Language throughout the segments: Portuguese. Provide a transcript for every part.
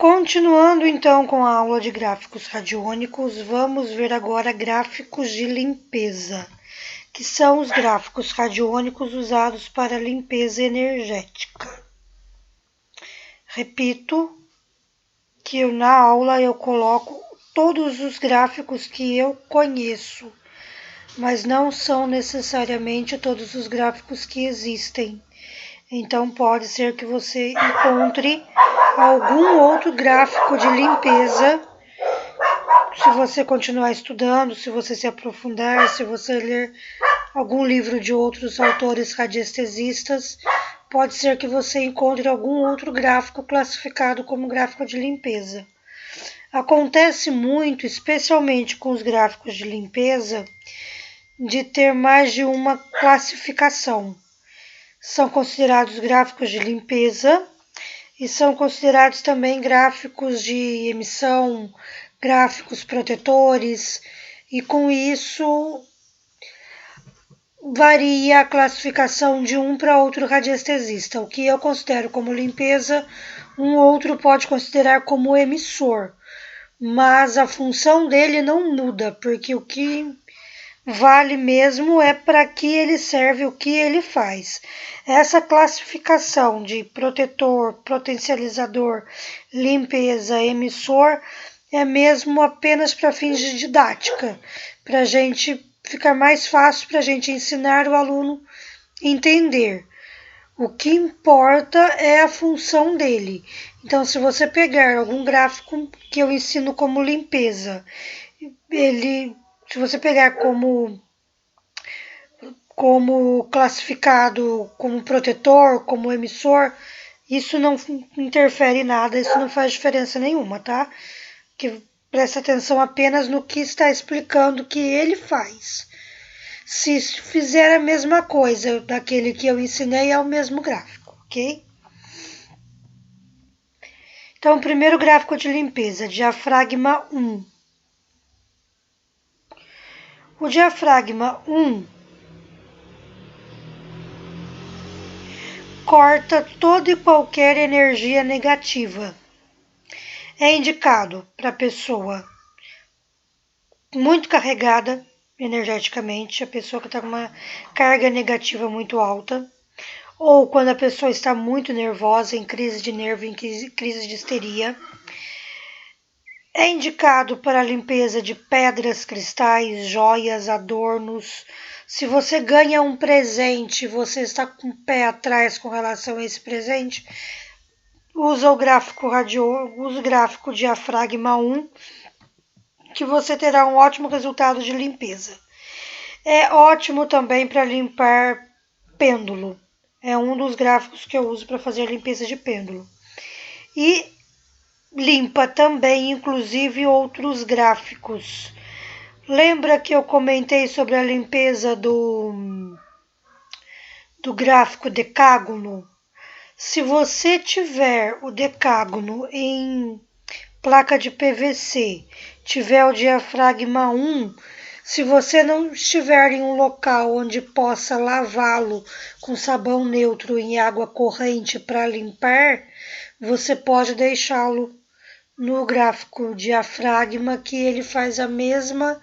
Continuando então com a aula de gráficos radiônicos, vamos ver agora gráficos de limpeza, que são os gráficos radiônicos usados para limpeza energética. Repito que na aula eu coloco todos os gráficos que eu conheço, mas não são necessariamente todos os gráficos que existem. Então pode ser que você encontre algum outro gráfico de limpeza, se você continuar estudando, se você se aprofundar, se você ler algum livro de outros autores radiestesistas, pode ser que você encontre algum outro gráfico classificado como gráfico de limpeza. Acontece muito, especialmente com os gráficos de limpeza, de ter mais de uma classificação. São considerados gráficos de limpeza e são considerados também gráficos de emissão, gráficos protetores, e com isso varia a classificação de um para outro radiestesista. O que eu considero como limpeza, um outro pode considerar como emissor, mas a função dele não muda, porque o que vale mesmo é para que ele serve, o que ele faz. Essa classificação de protetor, potencializador, limpeza, emissor é mesmo apenas para fins de didática, para a gente ficar mais fácil para a gente ensinar o aluno a entender. O que importa é a função dele. Então, se você pegar algum gráfico que eu ensino como limpeza, se você pegar como classificado como protetor, como emissor, isso não interfere em nada, isso não faz diferença nenhuma, tá? Que presta atenção apenas no que está explicando que ele faz. Se fizer a mesma coisa daquele que eu ensinei, é o mesmo gráfico, ok? Então, o primeiro gráfico de limpeza, diafragma 1. O diafragma 1 corta toda e qualquer energia negativa. É indicado para a pessoa muito carregada energeticamente, a pessoa que está com uma carga negativa muito alta, ou quando a pessoa está muito nervosa, em crise de nervo, em crise de histeria. É indicado para a limpeza de pedras, cristais, joias, adornos. Se você ganha um presente, você está com o pé atrás com relação a esse presente, usa o gráfico diafragma 1, que você terá um ótimo resultado de limpeza. É ótimo também para limpar pêndulo. É um dos gráficos que eu uso para fazer a limpeza de pêndulo. E limpa também, inclusive, outros gráficos. Lembra que eu comentei sobre a limpeza do gráfico decágono? Se você tiver o decágono em placa de PVC, tiver o diafragma 1, se você não estiver em um local onde possa lavá-lo com sabão neutro em água corrente para limpar, você pode deixá-lo no gráfico diafragma, que ele faz a mesma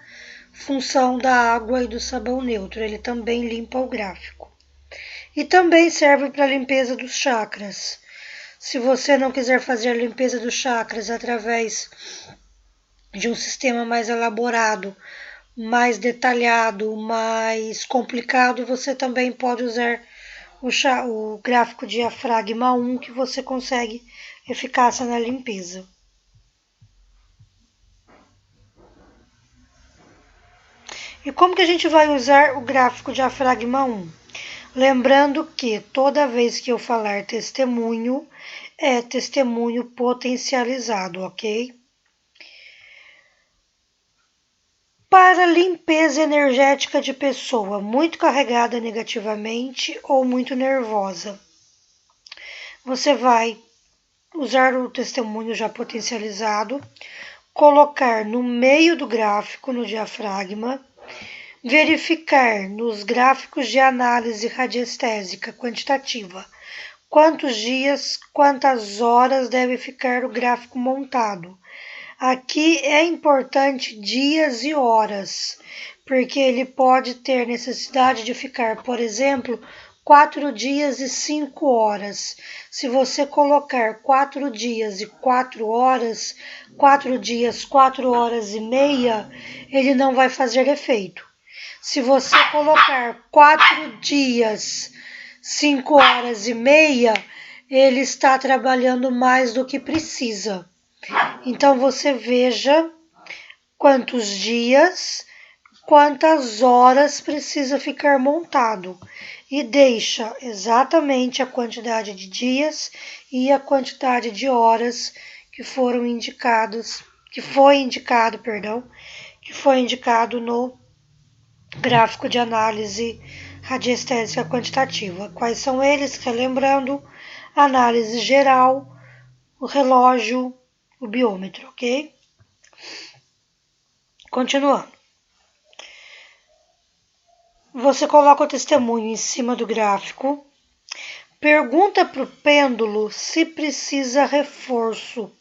função da água e do sabão neutro. Ele também limpa o gráfico. E também serve para a limpeza dos chakras. Se você não quiser fazer a limpeza dos chakras através de um sistema mais elaborado, mais detalhado, mais complicado, você também pode usar o gráfico diafragma 1, que você consegue eficácia na limpeza. E como que a gente vai usar o gráfico diafragma 1? Lembrando que toda vez que eu falar testemunho, é testemunho potencializado, ok? Para limpeza energética de pessoa muito carregada negativamente ou muito nervosa, você vai usar o testemunho já potencializado, colocar no meio do gráfico, no diafragma, verificar nos gráficos de análise radiestésica quantitativa quantos dias, quantas horas deve ficar o gráfico montado. Aqui é importante dias e horas, porque ele pode ter necessidade de ficar, por exemplo, 4 dias e 5 horas. Se você colocar 4 dias e 4 horas, 4 dias, 4 horas e meia, ele não vai fazer efeito. Se você colocar 4 dias, 5 horas e meia, ele está trabalhando mais do que precisa. Então você veja quantos dias, quantas horas precisa ficar montado e deixa exatamente a quantidade de dias e a quantidade de horas que foram indicados, que foi indicado no gráfico de análise radiestésica quantitativa. Quais são eles? Relembrando, análise geral, o relógio, o biômetro, ok? Continuando. Você coloca o testemunho em cima do gráfico, pergunta para o pêndulo se precisa reforço.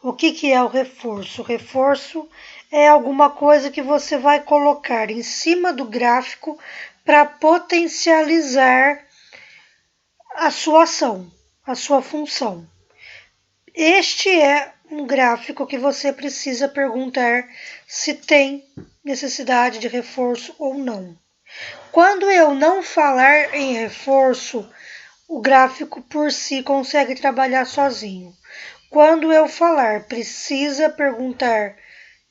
O que é o reforço? O reforço é alguma coisa que você vai colocar em cima do gráfico para potencializar a sua ação, a sua função. Este é um gráfico que você precisa perguntar se tem necessidade de reforço ou não. Quando eu não falar em reforço, o gráfico por si consegue trabalhar sozinho. Quando eu falar precisa perguntar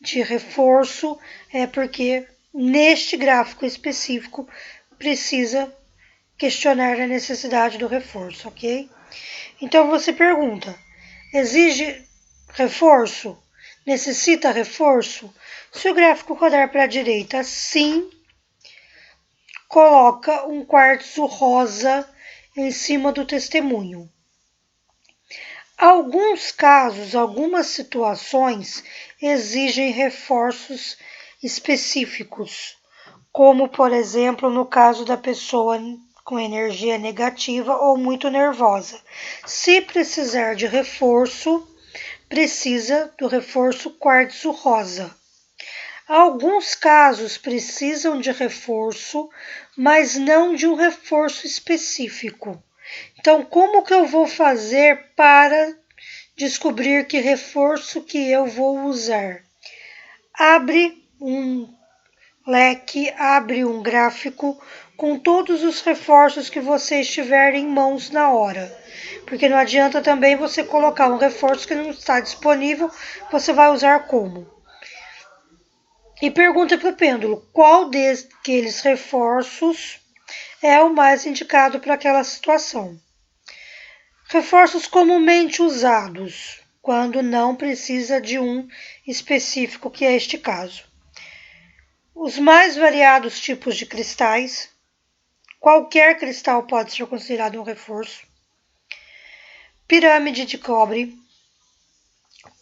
de reforço, é porque neste gráfico específico precisa questionar a necessidade do reforço, ok? Então você pergunta, exige reforço? Necessita reforço? Se o gráfico rodar para a direita, sim, coloca um quartzo rosa em cima do testemunho. Alguns casos, algumas situações exigem reforços específicos, como, por exemplo, no caso da pessoa com energia negativa ou muito nervosa. Se precisar de reforço, precisa do reforço quartzo rosa. Alguns casos precisam de reforço, mas não de um reforço específico. Então, como que eu vou fazer para descobrir que reforço que eu vou usar? Abre um leque, abre um gráfico com todos os reforços que você estiver em mãos na hora. Porque não adianta também você colocar um reforço que não está disponível, você vai usar como? E pergunta para o pêndulo qual daqueles reforços é o mais indicado para aquela situação. Reforços comumente usados, quando não precisa de um específico, que é este caso. Os mais variados tipos de cristais. Qualquer cristal pode ser considerado um reforço. Pirâmide de cobre.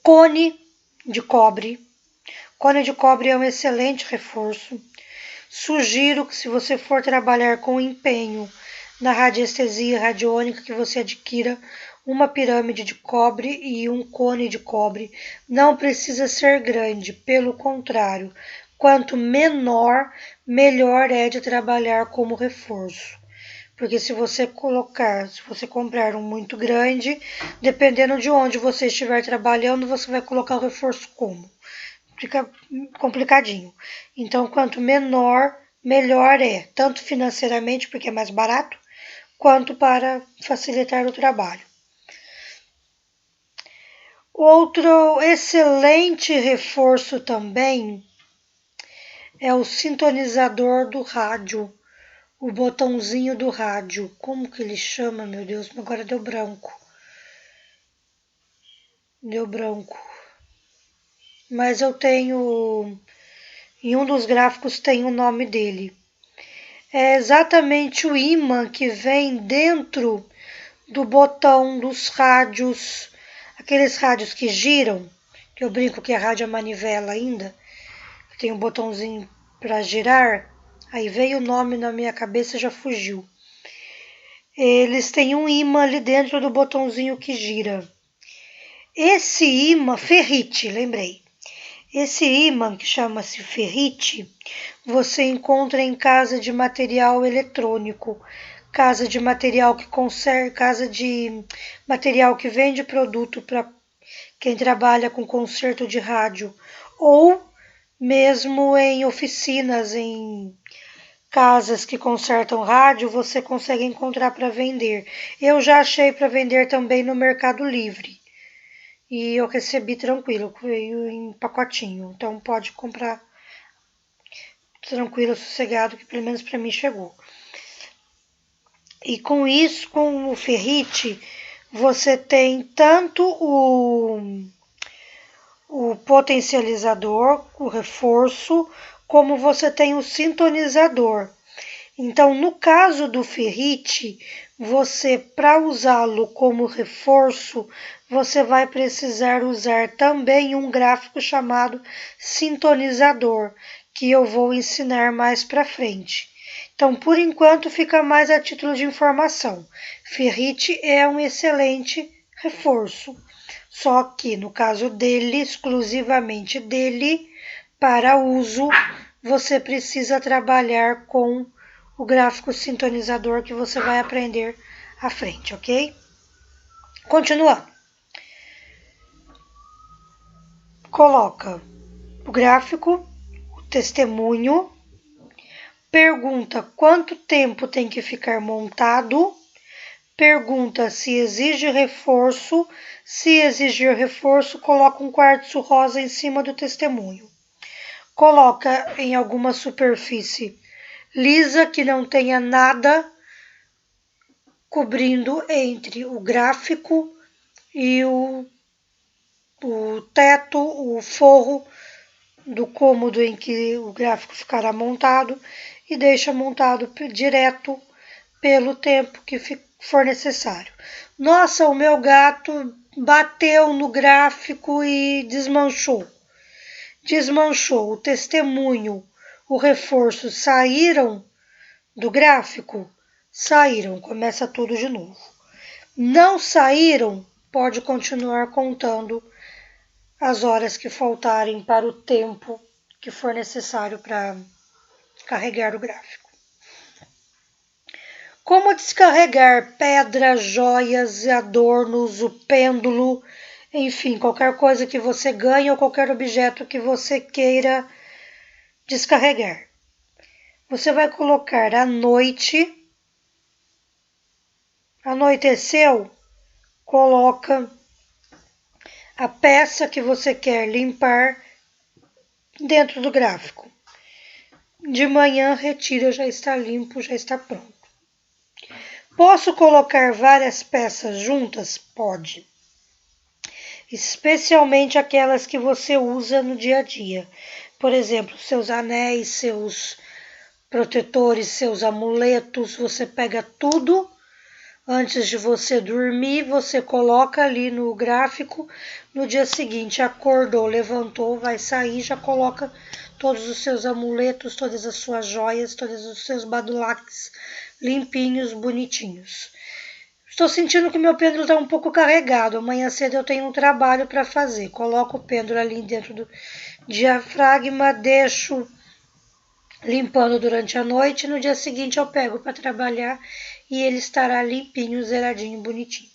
Cone de cobre. Cone de cobre é um excelente reforço. Sugiro que, se você for trabalhar com empenho na radiestesia radiônica, que você adquira uma pirâmide de cobre e um cone de cobre. Não precisa ser grande, pelo contrário, quanto menor, melhor é de trabalhar como reforço. Porque se você comprar um muito grande, dependendo de onde você estiver trabalhando, você vai colocar o reforço como? Fica complicadinho. Então, quanto menor, melhor é, tanto financeiramente, porque é mais barato, quanto para facilitar o trabalho. Outro excelente reforço também é o sintonizador do rádio, o botãozinho do rádio. Como que ele chama, meu Deus? Agora deu branco. Mas eu tenho, em um dos gráficos tem o nome dele. É exatamente o ímã que vem dentro do botão dos rádios, aqueles rádios que giram, que eu brinco que é rádio a manivela ainda, que tem um botãozinho para girar. Aí veio o nome na minha cabeça e já fugiu. eles têm um ímã ali dentro do botãozinho que gira. Esse ímã, ferrite, lembrei. Esse ímã, que chama-se ferrite, você encontra em casa de material eletrônico, casa de material que conserva, casa de material que vende produto para quem trabalha com conserto de rádio, ou mesmo em oficinas, em casas que consertam rádio, você consegue encontrar para vender. Eu já achei para vender também no Mercado Livre. E eu recebi tranquilo, veio em pacotinho. Então pode comprar tranquilo, sossegado, que pelo menos para mim chegou. E com isso, com o ferrite, você tem tanto o potencializador, o reforço, como você tem o sintonizador. Então, no caso do ferrite, você, para usá-lo como reforço, você vai precisar usar também um gráfico chamado sintonizador, que eu vou ensinar mais para frente. Então, por enquanto, fica mais a título de informação. Ferrite é um excelente reforço, só que no caso dele, exclusivamente dele, para uso, você precisa trabalhar com o gráfico sintonizador que você vai aprender à frente, ok? Continuando. Coloca o gráfico, o testemunho, pergunta quanto tempo tem que ficar montado, pergunta se exige reforço, se exigir reforço, coloca um quartzo rosa em cima do testemunho. Coloca em alguma superfície lisa que não tenha nada cobrindo entre o gráfico e o teto, o forro do cômodo em que o gráfico ficará montado e deixa montado direto pelo tempo que for necessário. Nossa, o meu gato bateu no gráfico e desmanchou. Desmanchou, o testemunho, o reforço saíram do gráfico? Saíram, começa tudo de novo. Não saíram, pode continuar contando as horas que faltarem para o tempo que for necessário para carregar o gráfico. Como descarregar pedras, joias, adornos, o pêndulo, enfim, qualquer coisa que você ganhe ou qualquer objeto que você queira descarregar. Você vai colocar à noite, anoiteceu, coloca a peça que você quer limpar dentro do gráfico. De manhã, retira, já está limpo, já está pronto. Posso colocar várias peças juntas? Pode. Especialmente aquelas que você usa no dia a dia. Por exemplo, seus anéis, seus protetores, seus amuletos, você pega tudo. Antes de você dormir, você coloca ali no gráfico. No dia seguinte, acordou, levantou, vai sair, já coloca todos os seus amuletos, todas as suas joias, todos os seus badulaques limpinhos, bonitinhos. Estou sentindo que meu pêndulo está um pouco carregado. Amanhã cedo eu tenho um trabalho para fazer. Coloco o pêndulo ali dentro do diafragma, deixo limpando durante a noite. No dia seguinte eu pego para trabalhar e ele estará limpinho, zeradinho, bonitinho.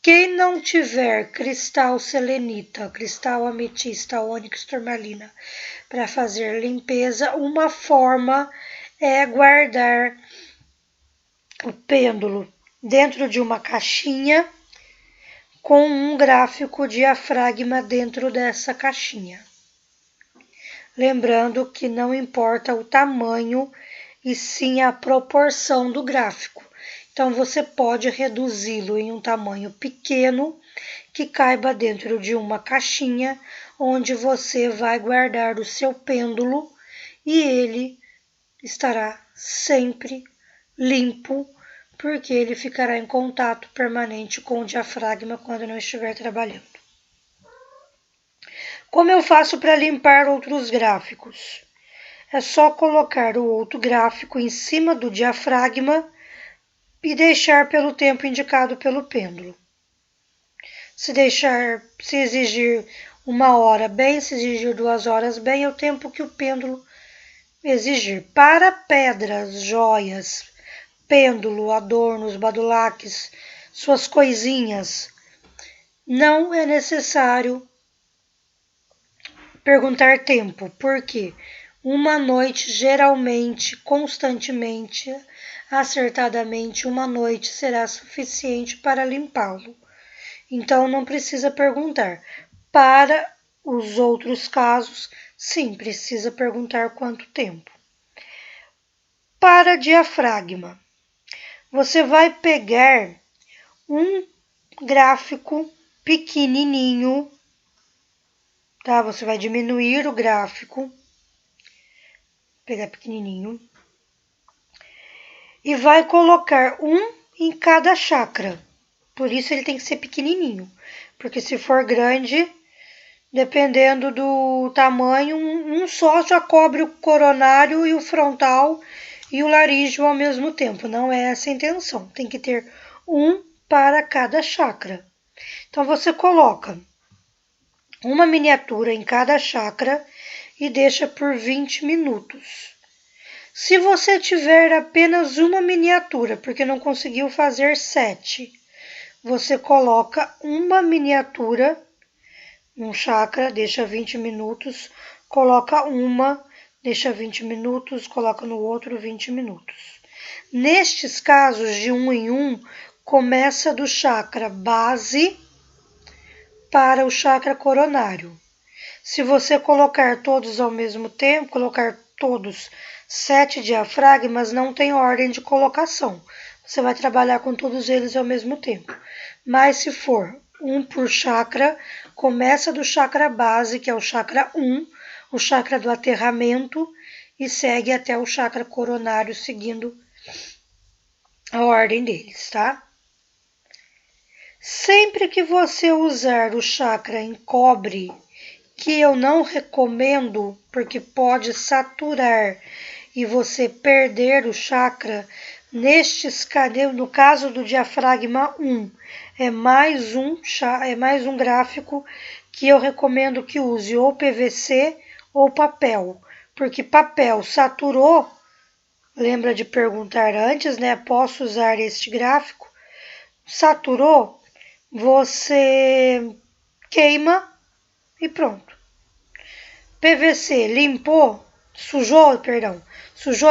Quem não tiver cristal selenita, cristal ametista, ônix, turmalina para fazer limpeza, uma forma é guardar o pêndulo dentro de uma caixinha com um gráfico diafragma dentro dessa caixinha. Lembrando que não importa o tamanho e sim a proporção do gráfico. Então, você pode reduzi-lo em um tamanho pequeno que caiba dentro de uma caixinha onde você vai guardar o seu pêndulo e ele estará sempre limpo, porque ele ficará em contato permanente com o diafragma quando não estiver trabalhando. Como eu faço para limpar outros gráficos? É só colocar o outro gráfico em cima do diafragma, e deixar pelo tempo indicado pelo pêndulo. Se exigir 1 hora bem, se exigir 2 horas bem, é o tempo que o pêndulo exigir. Para pedras, joias, pêndulo, adornos, badulaques, suas coisinhas, não é necessário perguntar tempo, porque uma noite, geralmente, constantemente, acertadamente, uma noite será suficiente para limpá-lo. Então, não precisa perguntar. Para os outros casos, sim, precisa perguntar quanto tempo. Para diafragma, você vai pegar um gráfico pequenininho, tá? Você vai diminuir o gráfico, pegar pequenininho, e vai colocar um em cada chakra. Por isso ele tem que ser pequenininho, porque se for grande, dependendo do tamanho, um só já cobre o coronário e o frontal e o laríngeo ao mesmo tempo. Não é essa a intenção. Tem que ter um para cada chakra. Então você coloca uma miniatura em cada chakra e deixa por 20 minutos. Se você tiver apenas uma miniatura, porque não conseguiu fazer 7, você coloca uma miniatura num chakra, deixa 20 minutos, coloca uma, deixa 20 minutos, coloca no outro 20 minutos. Nestes casos, de um em um, começa do chakra base para o chakra coronário. Se você colocar todos ao mesmo tempo, colocar todos 7 diafragmas, não tem ordem de colocação. Você vai trabalhar com todos eles ao mesmo tempo. Mas se for um por chakra, começa do chakra base, que é o chakra 1, o chakra do aterramento, e segue até o chakra coronário, seguindo a ordem deles, tá? Sempre que você usar o chakra em cobre, que eu não recomendo, porque pode saturar e você perder o chakra, no caso do diafragma 1, é mais um gráfico que eu recomendo que use ou PVC ou papel, porque papel saturou, lembra de perguntar antes, né? Posso usar este gráfico? Saturou, você queima e pronto. PVC limpou, sujou,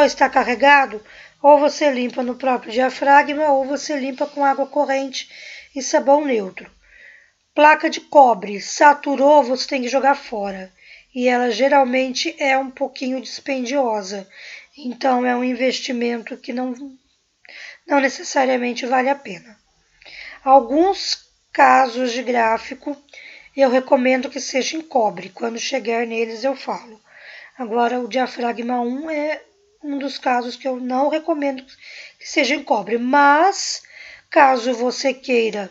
está carregado, ou você limpa no próprio diafragma, ou você limpa com água corrente e sabão neutro. Placa de cobre, saturou, você tem que jogar fora. E ela geralmente é um pouquinho dispendiosa. Então é um investimento que não necessariamente vale a pena. Alguns casos de gráfico eu recomendo que seja em cobre. Quando chegar neles eu falo. Agora o diafragma 1 é um dos casos que eu não recomendo que seja em cobre. Mas, caso você queira,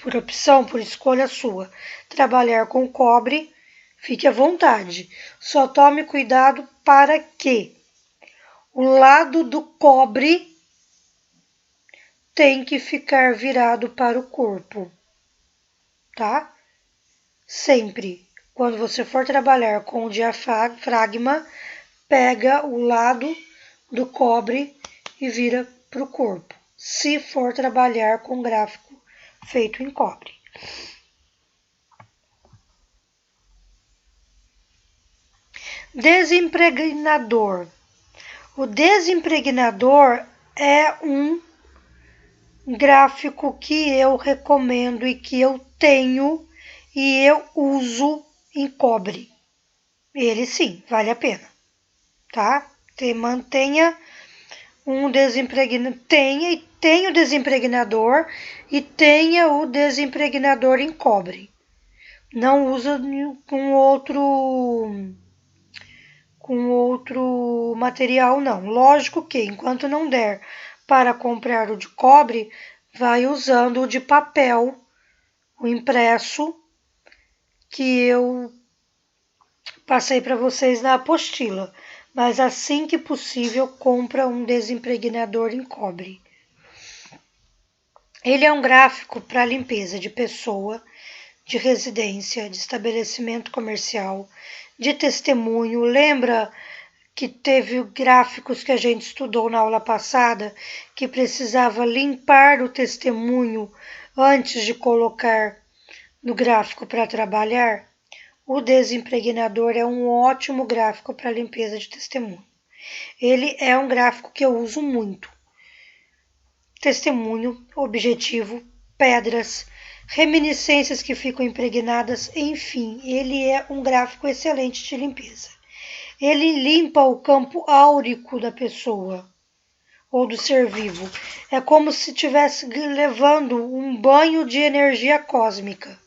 por opção, por escolha sua, trabalhar com cobre, fique à vontade. Só tome cuidado para que o lado do cobre tem que ficar virado para o corpo, tá? Sempre, quando você for trabalhar com o diafragma, pega o lado do cobre e vira para o corpo, se for trabalhar com gráfico feito em cobre. Desimpregnador. O desimpregnador é um gráfico que eu recomendo e que eu tenho e eu uso em cobre. Ele sim, vale a pena, tá? Mantenha um desimpregnador, tenha o desimpregnador e tenha o desimpregnador em cobre. Não usa com outro material, não. Lógico que, enquanto não der para comprar o de cobre, vai usando o de papel, o impresso, que eu passei para vocês na apostila. Mas assim que possível, compra um desimpregnador em cobre, Ele é um gráfico para limpeza de pessoa, de residência, de estabelecimento comercial, de testemunho. Lembra que teve gráficos que a gente estudou na aula passada, que precisava limpar o testemunho antes de colocar no gráfico para trabalhar? O desimpregnador é um ótimo gráfico para limpeza de testemunho. Ele é um gráfico que eu uso muito. Testemunho, objetivo, pedras, reminiscências que ficam impregnadas, enfim, ele é um gráfico excelente de limpeza. Ele limpa o campo áurico da pessoa ou do ser vivo. É como se estivesse levando um banho de energia cósmica,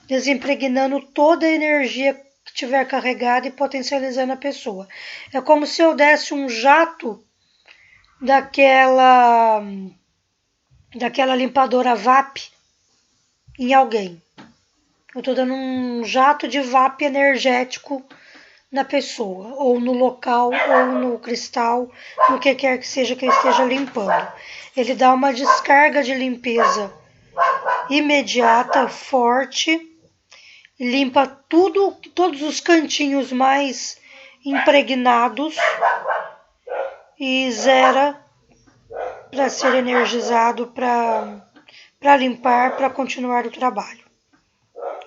desimpregnando toda a energia que tiver carregada e potencializando a pessoa. É como se eu desse um jato daquela limpadora VAP em alguém. Eu estou dando um jato de VAP energético na pessoa, ou no local, ou no cristal, no que quer que seja que eu esteja limpando. Ele dá uma descarga de limpeza imediata, forte, limpa tudo, todos os cantinhos mais impregnados e zera para ser energizado, para limpar, para continuar o trabalho.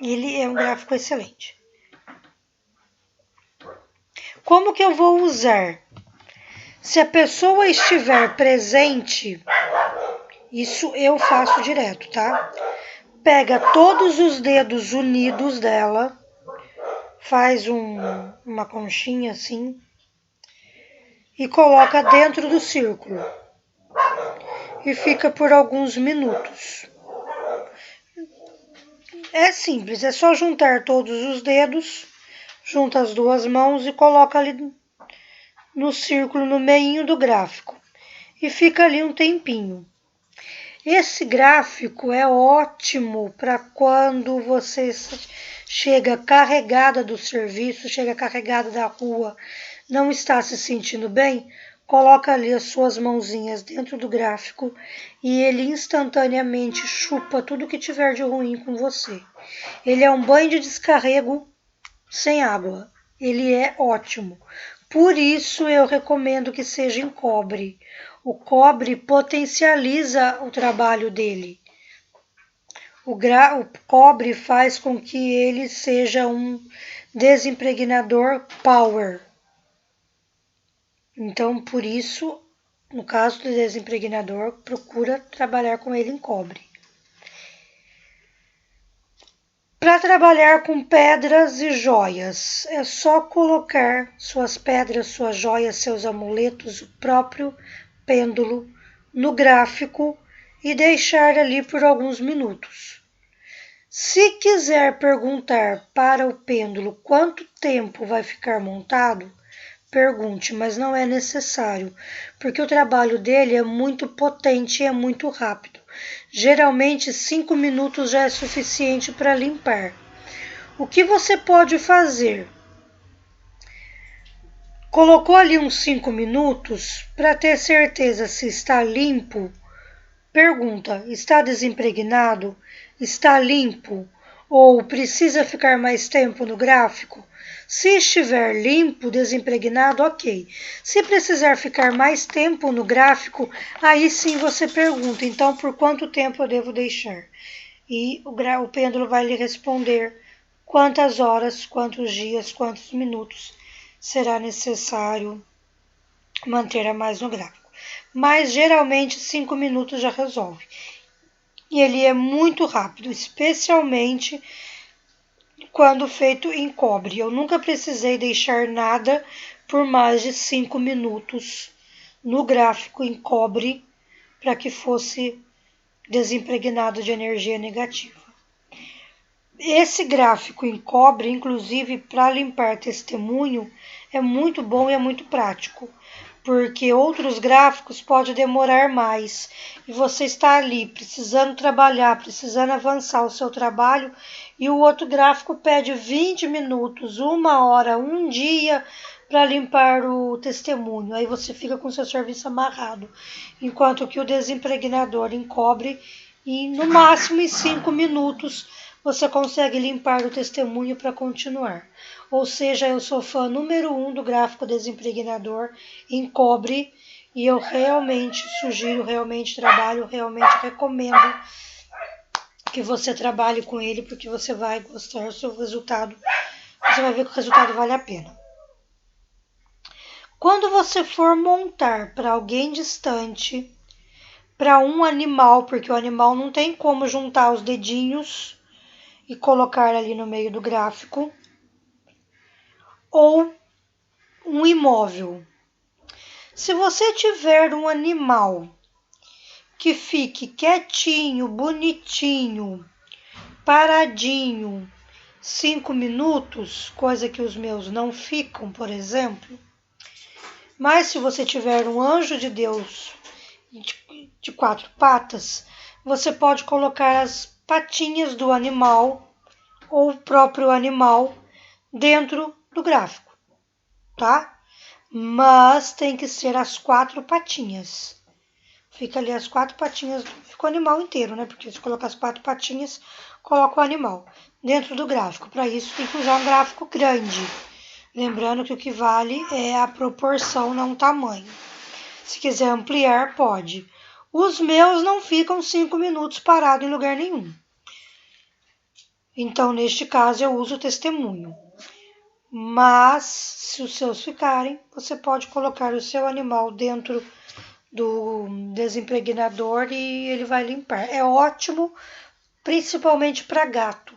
Ele é um gráfico excelente. Como que eu vou usar? Se a pessoa estiver presente, isso eu faço direto, tá? Pega todos os dedos unidos dela, faz uma conchinha assim e coloca dentro do círculo. E fica por alguns minutos. É simples, é só juntar todos os dedos, junta as duas mãos e coloca ali no círculo, no meinho do gráfico. E fica ali um tempinho. Esse gráfico é ótimo para quando você chega carregada do serviço, chega carregada da rua, não está se sentindo bem, coloca ali as suas mãozinhas dentro do gráfico e ele instantaneamente chupa tudo que tiver de ruim com você. Ele é um banho de descarrego sem água. Ele é ótimo. Por isso eu recomendo que seja em cobre. O cobre potencializa o trabalho dele. O cobre faz com que ele seja um desimpregnador power. Então, por isso, no caso do desimpregnador, procura trabalhar com ele em cobre. Para trabalhar com pedras e joias, é só colocar suas pedras, suas joias, seus amuletos, o próprio pêndulo no gráfico e deixar ali por alguns minutos. Se quiser perguntar para o pêndulo quanto tempo vai ficar montado, pergunte, mas não é necessário, porque o trabalho dele é muito potente e é muito rápido. Geralmente 5 minutos já é suficiente para limpar. O que você pode fazer? Colocou ali uns 5 minutos, para ter certeza se está limpo, pergunta, está desimpregnado? Está limpo? Ou precisa ficar mais tempo no gráfico? Se estiver limpo, desimpregnado, ok. Se precisar ficar mais tempo no gráfico, aí sim você pergunta, então por quanto tempo eu devo deixar? E o pêndulo vai lhe responder quantas horas, quantos dias, quantos minutos será necessário manter a mais no gráfico. Mas geralmente 5 minutos já resolve. E ele é muito rápido, especialmente quando feito em cobre. Eu nunca precisei deixar nada por mais de 5 minutos no gráfico em cobre para que fosse desimpregnado de energia negativa. Esse gráfico em cobre, inclusive para limpar testemunho, é muito bom e é muito prático, porque outros gráficos podem demorar mais e você está ali precisando trabalhar, precisando avançar o seu trabalho e o outro gráfico pede 20 minutos, 1 hora, um dia para limpar o testemunho. Aí você fica com o seu serviço amarrado, enquanto que o desimpregnador em cobre e no máximo em 5 minutos você consegue limpar o testemunho para continuar. Ou seja, eu sou fã número 1 do gráfico desimpregnador em cobre e eu realmente sugiro, realmente trabalho, realmente recomendo que você trabalhe com ele, porque você vai gostar do seu resultado, você vai ver que o resultado vale a pena. Quando você for montar para alguém distante, para um animal, porque o animal não tem como juntar os dedinhos e colocar ali no meio do gráfico, ou um imóvel. Se você tiver um animal que fique quietinho, bonitinho, paradinho, 5 minutos, coisa que os meus não ficam, por exemplo. Mas se você tiver um anjo de Deus de 4 patas, você pode colocar as patinhas do animal ou o próprio animal dentro do gráfico, tá? Mas tem que ser as 4 patinhas. Fica ali as 4 patinhas, fica o animal inteiro, né? Porque se colocar as 4 patinhas, coloca o animal dentro do gráfico. Para isso tem que usar um gráfico grande. Lembrando que o que vale é a proporção, não o tamanho. Se quiser ampliar, pode. Os meus não ficam 5 minutos parados em lugar nenhum. Então, neste caso, eu uso o testemunho. Mas, se os seus ficarem, você pode colocar o seu animal dentro do desimpregnador e ele vai limpar. É ótimo, principalmente para gato,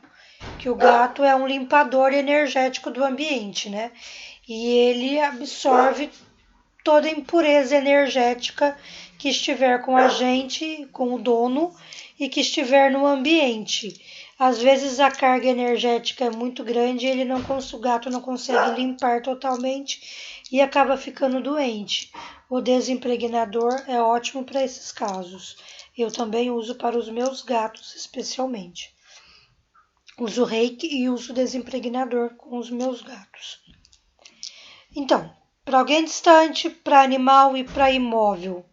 que o gato é um limpador energético do ambiente, né? E ele absorve toda a impureza energética que estiver com a gente, com o dono, e que estiver no ambiente. Às vezes a carga energética é muito grande e o gato não consegue limpar totalmente e acaba ficando doente. O desimpregnador é ótimo para esses casos. Eu também uso para os meus gatos, especialmente. Uso reiki e uso desimpregnador com os meus gatos. Então, para alguém distante, para animal e para imóvel,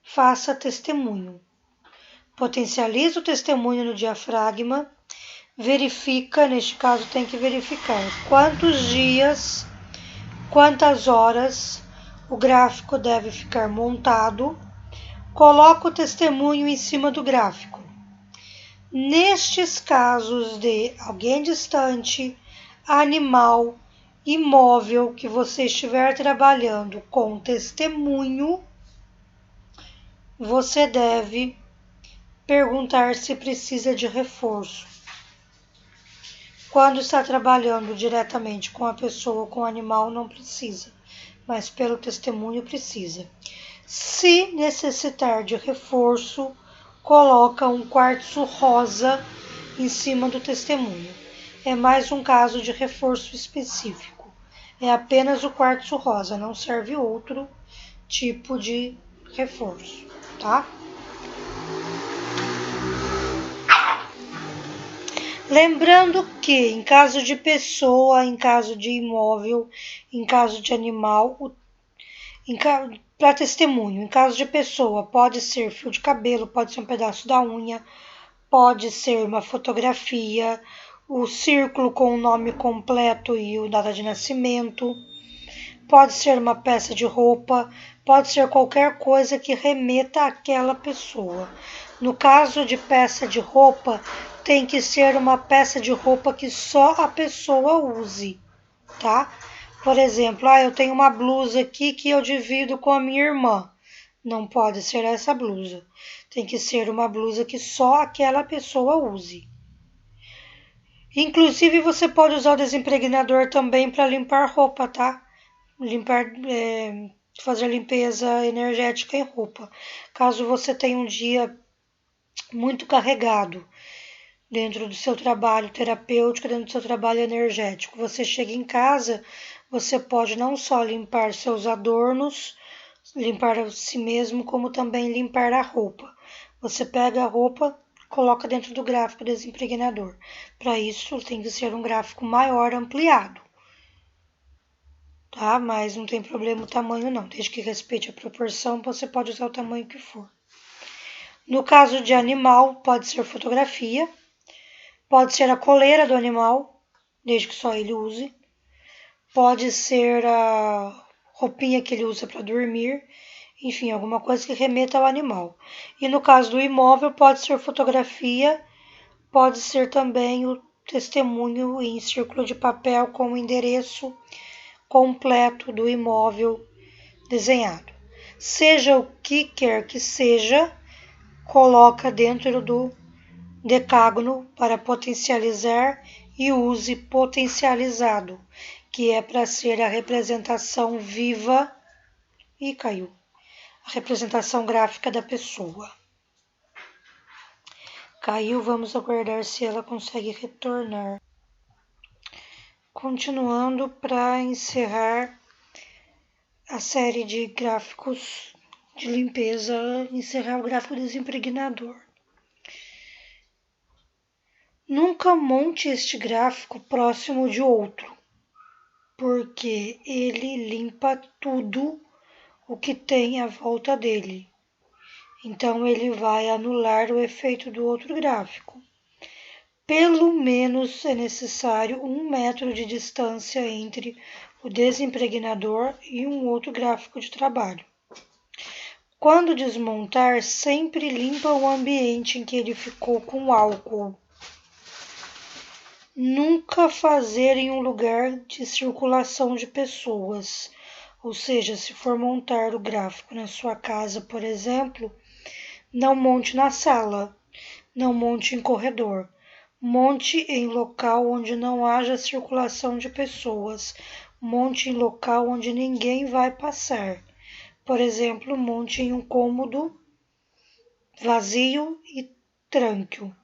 faça testemunho. Potencializa o testemunho no diafragma. Verifica, neste caso tem que verificar quantos dias, quantas horas o gráfico deve ficar montado. Coloca o testemunho em cima do gráfico. Nestes casos de alguém distante, animal, imóvel que você estiver trabalhando com testemunho, você deve perguntar se precisa de reforço. Quando está trabalhando diretamente com a pessoa ou com o animal, não precisa, mas pelo testemunho precisa. Se necessitar de reforço, coloca um quartzo rosa em cima do testemunho. É mais um caso de reforço específico. É apenas o quartzo rosa, não serve outro tipo de reforço, tá? Lembrando que, em caso de pessoa, em caso de imóvel, em caso de animal, para testemunho, em caso de pessoa, pode ser fio de cabelo, pode ser um pedaço da unha, pode ser uma fotografia, o círculo com o nome completo e a data de nascimento, pode ser uma peça de roupa, pode ser qualquer coisa que remeta àquela pessoa. No caso de peça de roupa, tem que ser uma peça de roupa que só a pessoa use, tá? Por exemplo, eu tenho uma blusa aqui que eu divido com a minha irmã. Não pode ser essa blusa. Tem que ser uma blusa que só aquela pessoa use. Inclusive, você pode usar o desimpregnador também para limpar roupa, tá? Fazer limpeza energética em roupa. Caso você tenha um dia muito carregado dentro do seu trabalho terapêutico, dentro do seu trabalho energético, você chega em casa, você pode não só limpar seus adornos, limpar a si mesmo, como também limpar a roupa. Você pega a roupa, coloca dentro do gráfico desimpregnador. Para isso, tem que ser um gráfico maior, ampliado. Tá? Mas não tem problema o tamanho não, desde que respeite a proporção, você pode usar o tamanho que for. No caso de animal, pode ser fotografia, pode ser a coleira do animal, desde que só ele use, pode ser a roupinha que ele usa para dormir, enfim, alguma coisa que remeta ao animal. E no caso do imóvel, pode ser fotografia, pode ser também o testemunho em círculo de papel com o endereço completo do imóvel desenhado. Seja o que quer que seja, coloca dentro do decágono para potencializar e use potencializado, que é para ser a representação viva e caiu. A representação gráfica da pessoa. Caiu, vamos aguardar se ela consegue retornar. Continuando para encerrar a série de gráficos de limpeza, encerrar o gráfico desimpregnador. Nunca monte este gráfico próximo de outro, porque ele limpa tudo o que tem à volta dele. Então, ele vai anular o efeito do outro gráfico. Pelo menos é necessário 1 metro de distância entre o desimpregnador e um outro gráfico de trabalho. Quando desmontar, sempre limpa o ambiente em que ele ficou com álcool. Nunca fazer em um lugar de circulação de pessoas. Ou seja, se for montar o gráfico na sua casa, por exemplo, não monte na sala, não monte em corredor. Monte em local onde não haja circulação de pessoas. Monte em local onde ninguém vai passar. Por exemplo, monte em um cômodo vazio e tranque-o.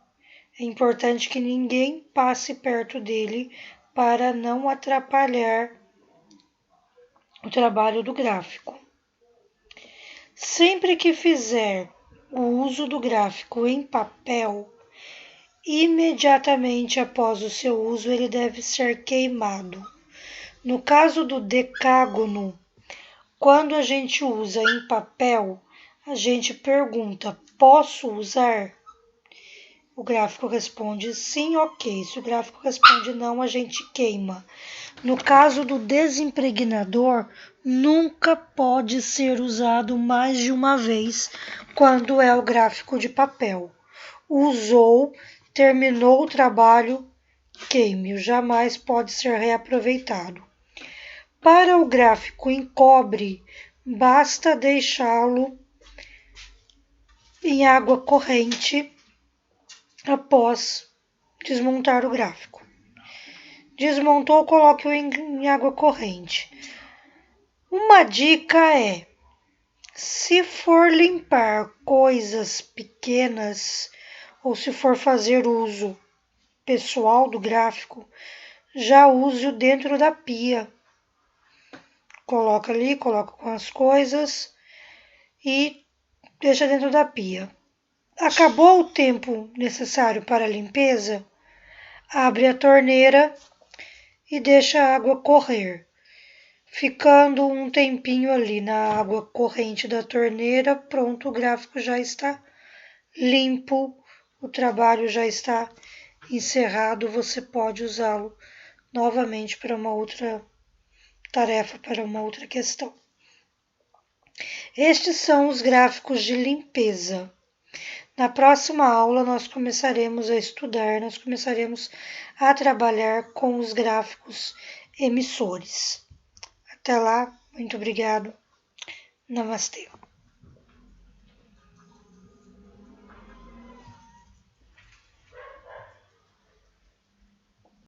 É importante que ninguém passe perto dele para não atrapalhar o trabalho do gráfico. Sempre que fizer o uso do gráfico em papel, imediatamente após o seu uso ele deve ser queimado. No caso do decágono, quando a gente usa em papel, a gente pergunta: posso usar? O gráfico responde sim, ok. Se o gráfico responde não, a gente queima. No caso do desimpregnador, nunca pode ser usado mais de uma vez quando é o gráfico de papel. Usou, terminou o trabalho, queime-o. Jamais pode ser reaproveitado. Para o gráfico em cobre, basta deixá-lo em água corrente após desmontar o gráfico. Desmontou, coloque-o em água corrente. Uma dica é, se for limpar coisas pequenas ou se for fazer uso pessoal do gráfico, já use-o dentro da pia. Coloca ali, coloca com as coisas e deixa dentro da pia. Acabou o tempo necessário para a limpeza, abre a torneira e deixa a água correr. Ficando um tempinho ali na água corrente da torneira, pronto, o gráfico já está limpo, o trabalho já está encerrado, você pode usá-lo novamente para uma outra tarefa, para uma outra questão. Estes são os gráficos de limpeza. Na próxima aula nós começaremos a estudar, nós começaremos a trabalhar com os gráficos emissores. Até lá, muito obrigado. Namastê.